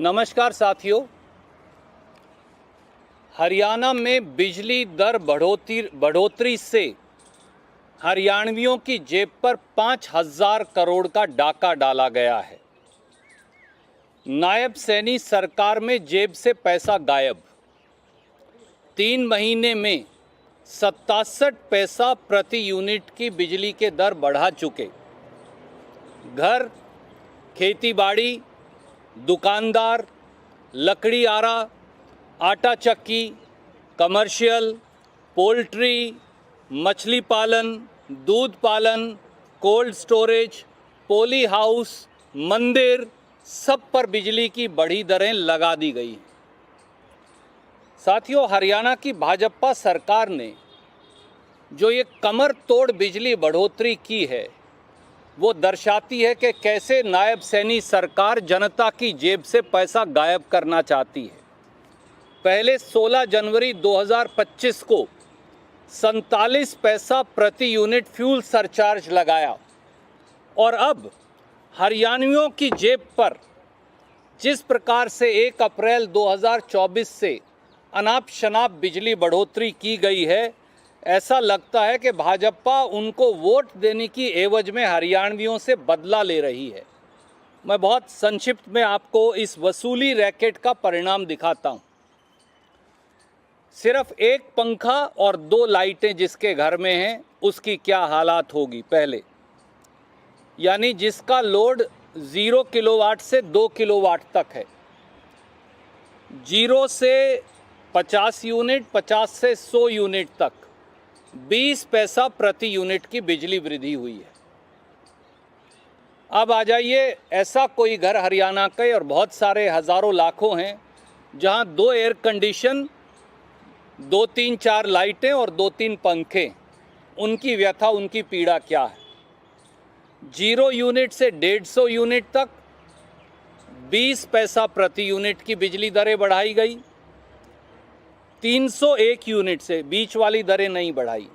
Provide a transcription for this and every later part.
नमस्कार साथियों। हरियाणा में बिजली दर बढ़ोतरी से हरियाणवियों की जेब पर 5,000 करोड़ का डाका डाला गया है। नायब सैनी सरकार में जेब से पैसा गायब। 3 महीने में 67 पैसा प्रति यूनिट की बिजली के दर बढ़ा चुके। घर, खेतीबाड़ी, दुकानदार, लकड़ी आरा, आटा चक्की, कमर्शियल, पोल्ट्री, मछली पालन, दूध पालन, कोल्ड स्टोरेज, पोली हाउस, मंदिर, सब पर बिजली की बढ़ी दरें लगा दी गई। साथियों, हरियाणा की भाजपा सरकार ने जो ये कमर तोड़ बिजली बढ़ोतरी की है वो दर्शाती है कि कैसे नायब सैनी सरकार जनता की जेब से पैसा गायब करना चाहती है। पहले 16 जनवरी 2025 को 47 पैसा प्रति यूनिट फ्यूल सरचार्ज लगाया और अब हरियाणवियों की जेब पर जिस प्रकार से 1 अप्रैल 2024 से अनाप शनाप बिजली बढ़ोतरी की गई है, ऐसा लगता है कि भाजपा उनको वोट देने की एवज में हरियाणवियों से बदला ले रही है। मैं बहुत संक्षिप्त में आपको इस वसूली रैकेट का परिणाम दिखाता हूं। सिर्फ एक पंखा और 2 लाइटें जिसके घर में हैं उसकी क्या हालात होगी। पहले यानी जिसका लोड 0 किलोवाट से 2 किलोवाट तक है, 0 से 50 यूनिट, 50 से 100 यूनिट तक 20 पैसा प्रति यूनिट की बिजली वृद्धि हुई है। अब आ जाइए, ऐसा कोई घर हरियाणा के और बहुत सारे हज़ारों लाखों हैं जहां 2 एयर कंडीशन, 2-3-4 लाइटें और 2-3 पंखे, उनकी व्यथा, उनकी पीड़ा क्या है। 0 यूनिट से 150 यूनिट तक 20 पैसा प्रति यूनिट की बिजली दरें बढ़ाई गई। 301 यूनिट से, बीच वाली दरें नहीं बढ़ाई,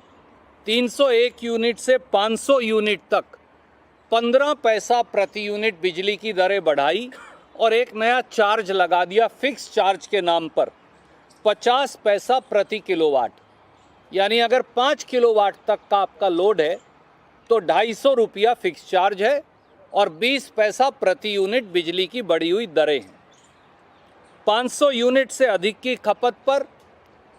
301 यूनिट से 500 यूनिट तक 15 पैसा प्रति यूनिट बिजली की दरें बढ़ाई और एक नया चार्ज लगा दिया फिक्स चार्ज के नाम पर, 50 पैसा प्रति किलोवाट। यानी अगर 5 किलोवाट तक का आपका लोड है तो 250 रुपया फिक्स चार्ज है और 20 पैसा प्रति यूनिट बिजली की बढ़ी हुई दरें हैं। 500 यूनिट से अधिक की खपत पर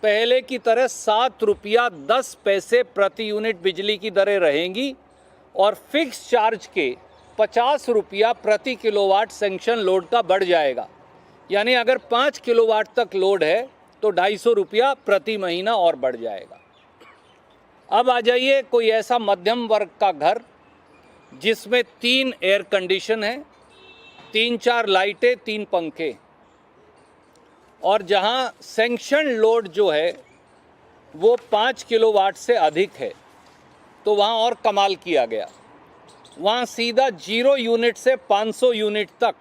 पहले की तरह 7 रुपया 10 पैसे प्रति यूनिट बिजली की दरें रहेंगी और फिक्स चार्ज के 50 रुपया प्रति किलोवाट सैंक्शन लोड का बढ़ जाएगा। यानी अगर 5 किलोवाट तक लोड है तो 250 रुपया प्रति महीना और बढ़ जाएगा। अब आ जाइए कोई ऐसा मध्यम वर्ग का घर जिसमें 3 एयर कंडीशन है, 3-4 लाइटें, 3 पंखे और जहां सैंक्शन लोड जो है वो 5 किलोवाट से अधिक है, तो वहां और कमाल किया गया। वहां सीधा 0 यूनिट से 500 यूनिट तक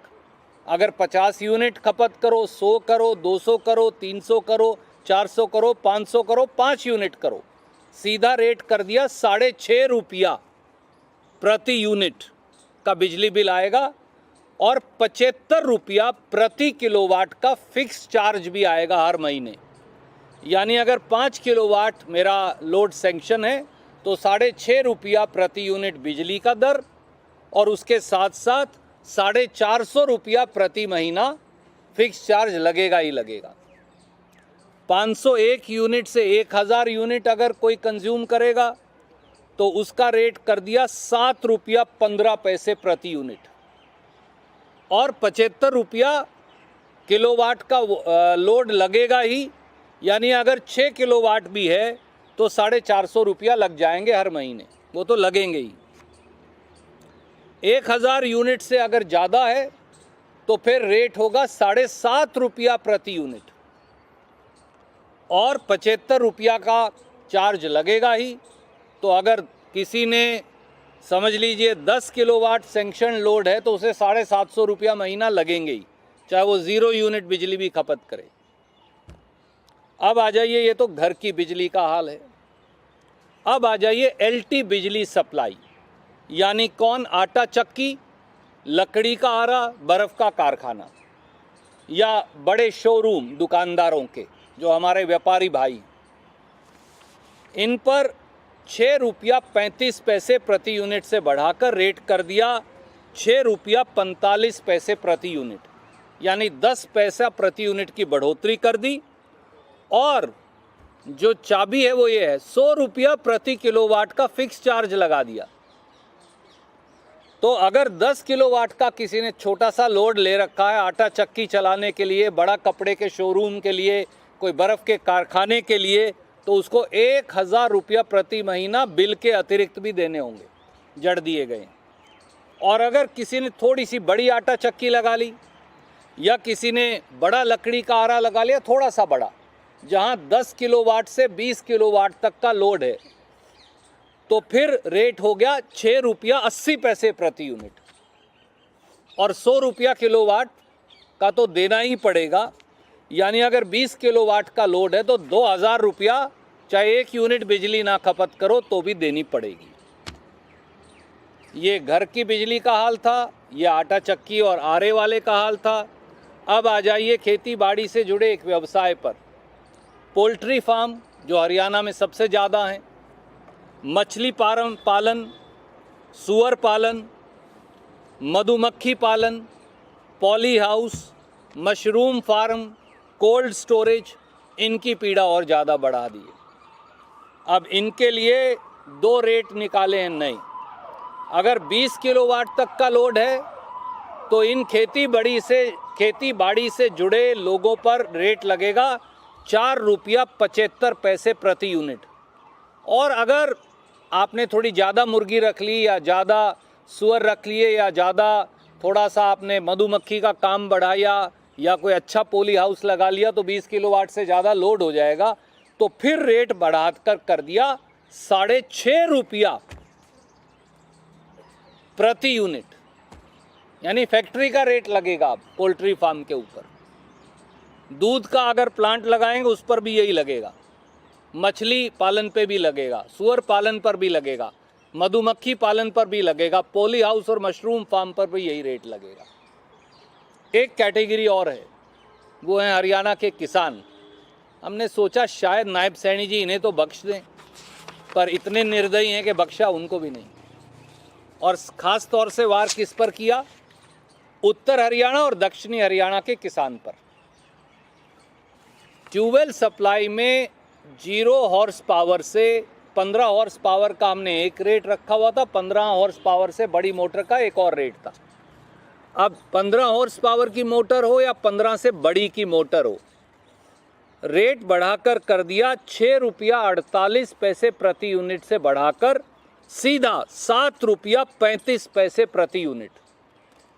अगर 50 यूनिट खपत करो, 100 करो, 200 करो, 300 करो, 400 करो, 500 करो, 5 यूनिट करो, सीधा रेट कर दिया 6.5 रुपया प्रति यूनिट का बिजली बिल आएगा और 75 रुपया प्रति किलोवाट का फिक्स चार्ज भी आएगा हर महीने। यानी अगर 5 किलोवाट मेरा लोड सैंक्शन है तो 6.5 रुपया प्रति यूनिट बिजली का दर और उसके साथ साथ 450 रुपया प्रति महीना फिक्स चार्ज लगेगा ही लगेगा। 501 यूनिट से 1000 यूनिट अगर कोई कंज्यूम करेगा तो उसका रेट कर दिया 7 रुपया 15 पैसे प्रति यूनिट और 75 रुपया किलोवाट का लोड लगेगा ही। यानी अगर 6 किलोवाट भी है तो 450 रुपया लग जाएंगे हर महीने, वो तो लगेंगे ही। 1000 यूनिट से अगर ज़्यादा है तो फिर रेट होगा 7.5 रुपया प्रति यूनिट और 75 रुपया का चार्ज लगेगा ही। तो अगर किसी ने समझ लीजिए 10 किलोवाट सैंक्शन लोड है तो उसे 750 रुपया महीना लगेंगे ही, चाहे वो 0 यूनिट बिजली भी खपत करे। अब आ जाइए, ये तो घर की बिजली का हाल है। अब आ जाइए एलटी बिजली सप्लाई, यानी कौन, आटा चक्की, लकड़ी का आरा, बर्फ़ का कारखाना। या बड़े शोरूम दुकानदारों के, जो हमारे व्यापारी भाई, इन पर 6 रुपया 35 पैसे प्रति यूनिट से बढ़ाकर रेट कर दिया 6 रुपया 45 पैसे प्रति यूनिट, यानी 10 पैसा प्रति यूनिट की बढ़ोतरी कर दी। और जो चाबी है वो ये है, 100 रुपया प्रति किलोवाट का फिक्स चार्ज लगा दिया। तो अगर 10 किलोवाट का किसी ने छोटा सा लोड ले रखा है आटा चक्की चलाने के लिए, बड़ा कपड़े के शोरूम के लिए, कोई बर्फ़ के कारखाने के लिए, तो उसको 1000 रुपया प्रति महीना बिल के अतिरिक्त भी देने होंगे, जड़ दिए गए। और अगर किसी ने थोड़ी सी बड़ी आटा चक्की लगा ली, या किसी ने बड़ा लकड़ी का आरा लगा लिया, थोड़ा सा बड़ा, जहाँ 10 किलोवाट से 20 किलोवाट तक का लोड है, तो फिर रेट हो गया 6 रुपया 80 पैसे प्रति यूनिट। और 100 रुपया किलोवाट का तो देना ही पड़ेगा, यानी अगर 20 किलोवाट का लोड है तो 2000 रुपया, चाहे 1 यूनिट बिजली ना खपत करो तो भी देनी पड़ेगी। ये घर की बिजली का हाल था, ये आटा चक्की और आरे वाले का हाल था। अब आ जाइए खेती बाड़ी से जुड़े एक व्यवसाय पर। पोल्ट्री फार्म जो हरियाणा में सबसे ज़्यादा हैं, मछली पालन, सुअर पालन, मधुमक्खी पालन, poly house, mushroom farm, cold storage, इनकी पीड़ा और ज़्यादा बढ़ा दी है। अब इनके लिए 2 रेट निकाले हैं नए। अगर 20 किलोवाट तक का लोड है तो इन खेती बाड़ी से जुड़े लोगों पर रेट लगेगा 4 रुपया 75 पैसे प्रति यूनिट। और अगर आपने थोड़ी ज़्यादा मुर्गी रख ली, या ज़्यादा सुअर रख लिए, या ज़्यादा थोड़ा सा आपने मधुमक्खी का काम बढ़ाया, या कोई अच्छा पोली हाउस लगा लिया, तो 20 किलोवाट से ज़्यादा लोड हो जाएगा, तो फिर रेट बढ़ाकर कर दिया 6.5 रुपया प्रति यूनिट, यानी फैक्ट्री का रेट लगेगा अब पोल्ट्री फार्म के ऊपर। दूध का अगर प्लांट लगाएंगे उस पर भी यही लगेगा, मछली पालन पे भी लगेगा, सुअर पालन पर भी लगेगा, मधुमक्खी पालन पर भी लगेगा, पॉली हाउस और मशरूम फार्म पर भी यही रेट लगेगा। एक कैटेगरी और है, वो है हरियाणा के किसान। हमने सोचा शायद नायब सैनी जी इन्हें तो बख्श दें, पर इतने निर्दयी हैं कि बख्शा उनको भी नहीं। और ख़ास तौर से वार किस पर किया? उत्तर हरियाणा और दक्षिणी हरियाणा के किसान पर। ट्यूबवेल सप्लाई में 0 हॉर्स पावर से 15 हॉर्स पावर का हमने एक रेट रखा हुआ था, 15 हॉर्स पावर से बड़ी मोटर का एक और रेट था। अब 15 हॉर्स पावर की मोटर हो या 15 से बड़ी की मोटर हो, रेट बढ़ाकर कर दिया 6 रुपया 48 पैसे प्रति यूनिट से बढ़ाकर सीधा 7 रुपया 35 पैसे प्रति यूनिट,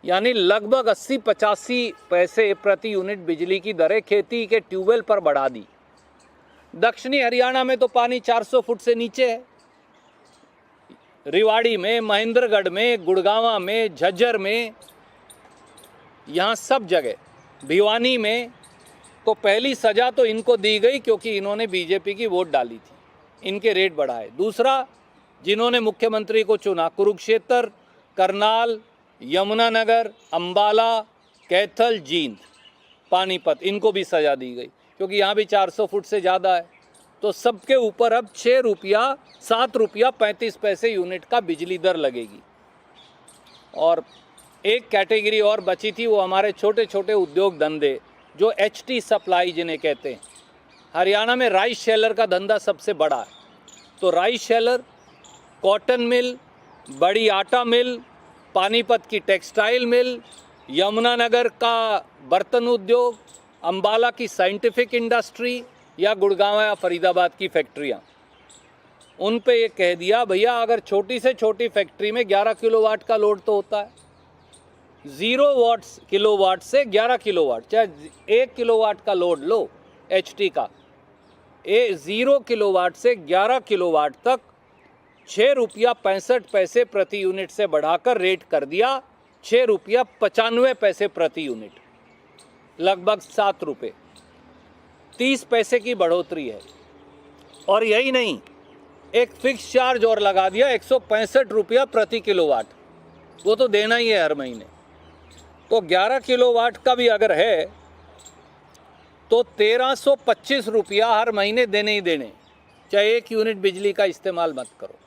यानी लगभग 80-85 पैसे प्रति यूनिट बिजली की दरें खेती के ट्यूबवेल पर बढ़ा दी। दक्षिणी हरियाणा में तो पानी 400 फुट से नीचे है। रिवाड़ी में, महेंद्रगढ़ में, गुड़गांवा में, झज्जर में, यहाँ सब जगह, भिवानी में, तो पहली सज़ा तो इनको दी गई क्योंकि इन्होंने बीजेपी की वोट डाली थी, इनके रेट बढ़ाए। दूसरा, जिन्होंने मुख्यमंत्री को चुना, कुरुक्षेत्र, करनाल, यमुनानगर, अंबाला, कैथल, जींद, पानीपत, इनको भी सज़ा दी गई क्योंकि यहाँ भी 400 फुट से ज़्यादा है। तो सबके ऊपर अब 7 रुपया 35 पैसे यूनिट का बिजली दर लगेगी। और एक कैटेगरी और बची थी, वो हमारे छोटे छोटे उद्योग धंधे, जो HT सप्लाई जिन्हें कहते हैं। हरियाणा में राइस शेलर का धंधा सबसे बड़ा है, तो राइस शेलर, कॉटन मिल, बड़ी आटा मिल, पानीपत की टेक्सटाइल मिल, यमुनानगर का बर्तन उद्योग, अंबाला की साइंटिफिक इंडस्ट्री, या गुड़गांव या फरीदाबाद की फैक्ट्रियाँ, उन पे ये कह दिया भैया अगर छोटी से छोटी फैक्ट्री में 11 किलोवाट का लोड तो होता है, 0 किलोवाट से 11 किलोवाट, चाहे 1 किलोवाट का लोड लो HT का, 0 किलोवाट से 11 किलोवाट तक 6 रुपया 65 पैसे प्रति यूनिट से बढ़ाकर रेट कर दिया 6 रुपया 95 पैसे प्रति यूनिट, लगभग 7 रुपये, 30 पैसे की बढ़ोतरी है। और यही नहीं, एक फिक्स चार्ज और लगा दिया 165 रुपया प्रति किलोवाट, वो तो देना ही है हर महीने। तो 11 किलोवाट का भी अगर है तो 1325 रुपया हर महीने देने ही देने, चाहे 1 यूनिट बिजली का इस्तेमाल मत करो।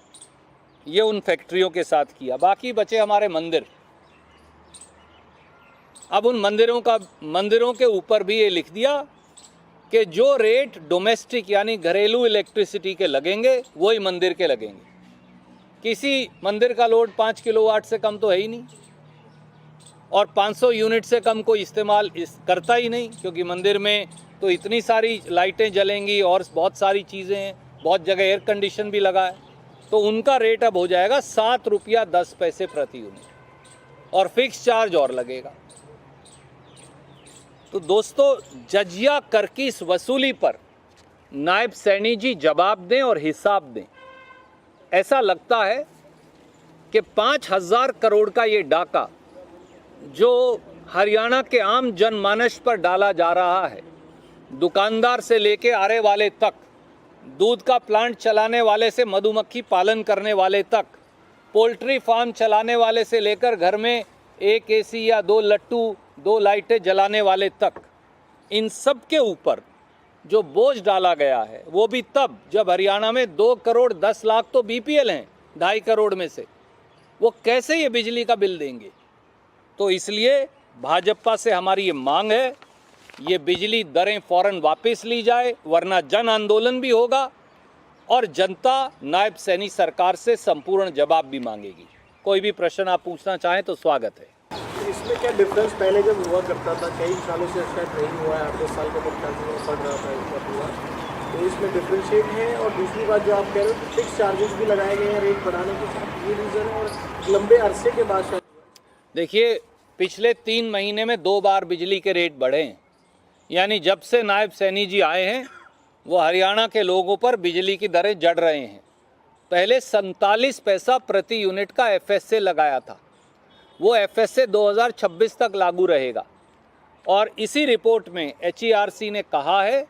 ये उन फैक्ट्रियों के साथ किया। बाकी बचे हमारे मंदिर। अब उन मंदिरों के ऊपर भी ये लिख दिया कि जो रेट डोमेस्टिक यानी घरेलू इलेक्ट्रिसिटी के लगेंगे वही मंदिर के लगेंगे। किसी मंदिर का लोड 5 किलोवाट से कम तो है ही नहीं, और 500 यूनिट से कम कोई इस्तेमाल करता ही नहीं, क्योंकि मंदिर में तो इतनी सारी लाइटें जलेंगी और बहुत सारी चीज़ें हैं, बहुत जगह एयर कंडीशन भी लगा है। तो उनका रेट अब हो जाएगा 7 रुपया 10 पैसे प्रति यूनिट, और फिक्स चार्ज और लगेगा। तो दोस्तों, जजिया कर की इस वसूली पर नायब सैनी जी जवाब दें और हिसाब दें। ऐसा लगता है कि 5000 करोड़ का ये डाका जो हरियाणा के आम जनमानस पर डाला जा रहा है, दुकानदार से लेके आरे वाले तक, दूध का प्लांट चलाने वाले से मधुमक्खी पालन करने वाले तक, पोल्ट्री फार्म चलाने वाले से लेकर घर में 1 एसी या 2 लट्टू 2 लाइटें जलाने वाले तक, इन सब के ऊपर जो बोझ डाला गया है वो भी तब जब हरियाणा में 2 करोड़ 10 लाख तो बीपीएल हैं, 2.5 करोड़ में से। वो कैसे ये बिजली का बिल देंगे? तो इसलिए भाजपा से हमारी ये मांग है, ये बिजली दरें फौरन वापस ली जाए, वरना जन आंदोलन भी होगा और जनता नायब सैनी सरकार से संपूर्ण जवाब भी मांगेगी। कोई भी प्रश्न आप पूछना चाहें तो स्वागत है। इसमें क्या डिफरेंस पहले जब हुआ करता था, कई सालों से शायद नहीं हुआ है, 8-10 साल का मुख्यमंत्री पड़ रहा था इसका पूरा, तो इसमें डिफ्रेंशिएट है। और दूसरी बात जो आप कह रहे हो फिक्स चार्जेस भी लगाए गए हैं रेट बढ़ाने के साथ, ये रीज़न है। और लंबे अरसे के बाद शायद देखिए, पिछले 3 महीने में 2 बार बिजली के रेट बढ़े हैं। यानी जब से नायब सैनी जी आए हैं वो हरियाणा के लोगों पर बिजली की दरें जड़ रहे हैं। पहले 47 पैसा प्रति यूनिट का एफएसए लगाया था, वो एफएसए 2026 तक लागू रहेगा। और इसी रिपोर्ट में एचईआरसी ने कहा है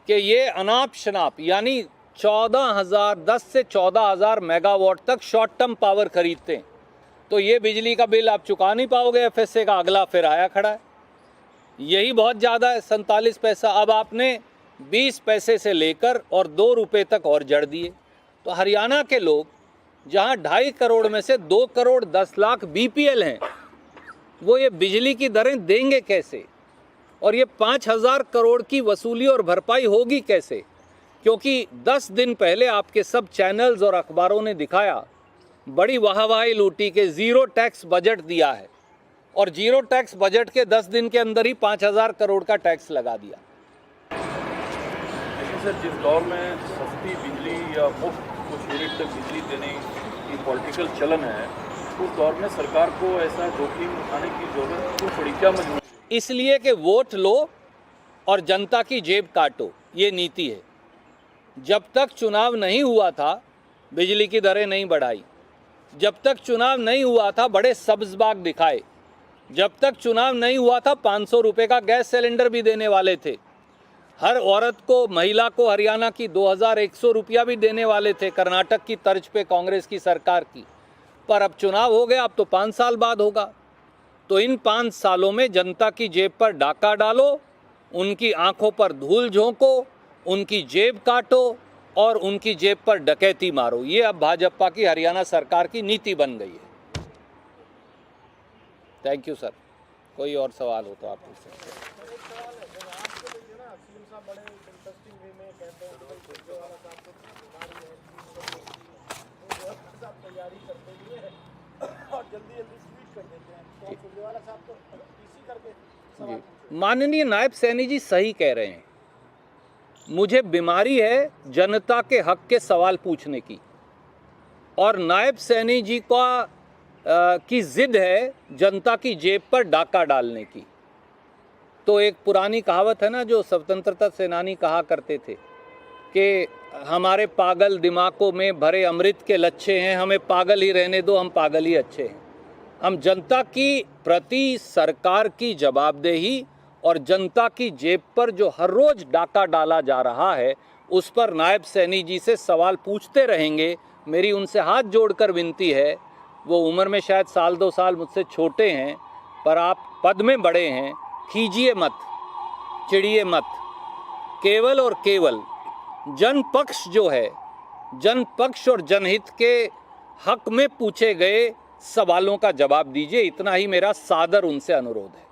कि ये अनाप शनाप यानी 10 से 14,000 मेगावाट तक शॉर्ट टर्म पावर खरीदते हैं। तो ये बिजली का बिल आप चुका नहीं पाओगे, एफएसए का अगला फिर आया खड़ा है। यही बहुत ज़्यादा है, 47 पैसा। अब आपने 20 पैसे से लेकर और 2 रुपये तक और जड़ दिए। तो हरियाणा के लोग जहां 2.5 करोड़ में से 2 करोड़ 10 लाख बीपीएल हैं, वो ये बिजली की दरें देंगे कैसे? और ये 5000 करोड़ की वसूली और भरपाई होगी कैसे? क्योंकि 10 दिन पहले आपके सब चैनल्स और अखबारों ने दिखाया, बड़ी वाहवाही लूटी के ज़ीरो टैक्स बजट दिया है, और ज़ीरो टैक्स बजट के 10 दिन के अंदर ही 5000 करोड़ का टैक्स लगा दिया। लेकिन सर, जिस दौर में सस्ती बिजली या मुफ्त कुछ यूनिट तक बिजली देने की पॉलिटिकल चलन है, उस दौर में सरकार को ऐसा जोखिम उठाने की जरूरत क्यों पड़ी? क्या मजबूरी? इसलिए कि वोट लो और जनता की जेब काटो, ये नीति है। जब तक चुनाव नहीं हुआ था बिजली की दरें नहीं बढ़ाई, जब तक चुनाव नहीं हुआ था बड़े सब्ज बाग दिखाए, जब तक चुनाव नहीं हुआ था 500 रुपये का गैस सिलेंडर भी देने वाले थे, हर औरत को, महिला को हरियाणा की 2100 रुपया भी देने वाले थे, कर्नाटक की तर्ज पे कांग्रेस की सरकार की। पर अब चुनाव हो गया, अब तो 5 साल बाद होगा। तो इन 5 सालों में जनता की जेब पर डाका डालो, उनकी आंखों पर धूल झोंको, उनकी जेब काटो और उनकी जेब पर डकैती मारो। ये अब भाजपा की हरियाणा सरकार की नीति बन गई है। Thank you sir. कोई और सवाल हो तो आप पूछ सकते हैं। माननीय नायब सैनी जी सही कह रहे हैं। मुझे बीमारी है जनता के हक के सवाल पूछने की, और नायब सैनी जी की जिद है जनता की जेब पर डाका डालने की। तो एक पुरानी कहावत है ना, जो स्वतंत्रता सेनानी कहा करते थे कि हमारे पागल दिमागों में भरे अमृत के लच्छे हैं, हमें पागल ही रहने दो, हम पागल ही अच्छे हैं। हम जनता की प्रति सरकार की जवाबदेही और जनता की जेब पर जो हर रोज डाका डाला जा रहा है, उस पर नायब सैनी जी से सवाल पूछते रहेंगे। मेरी उनसे हाथ जोड़कर विनती है, वो उम्र में शायद 1-2 साल मुझसे छोटे हैं, पर आप पद में बड़े हैं, खींचिए मत। चिढ़िए मत। केवल और केवल जन पक्ष जो है, जन पक्ष और जनहित के हक में पूछे गए सवालों का जवाब दीजिए, इतना ही मेरा सादर उनसे अनुरोध है।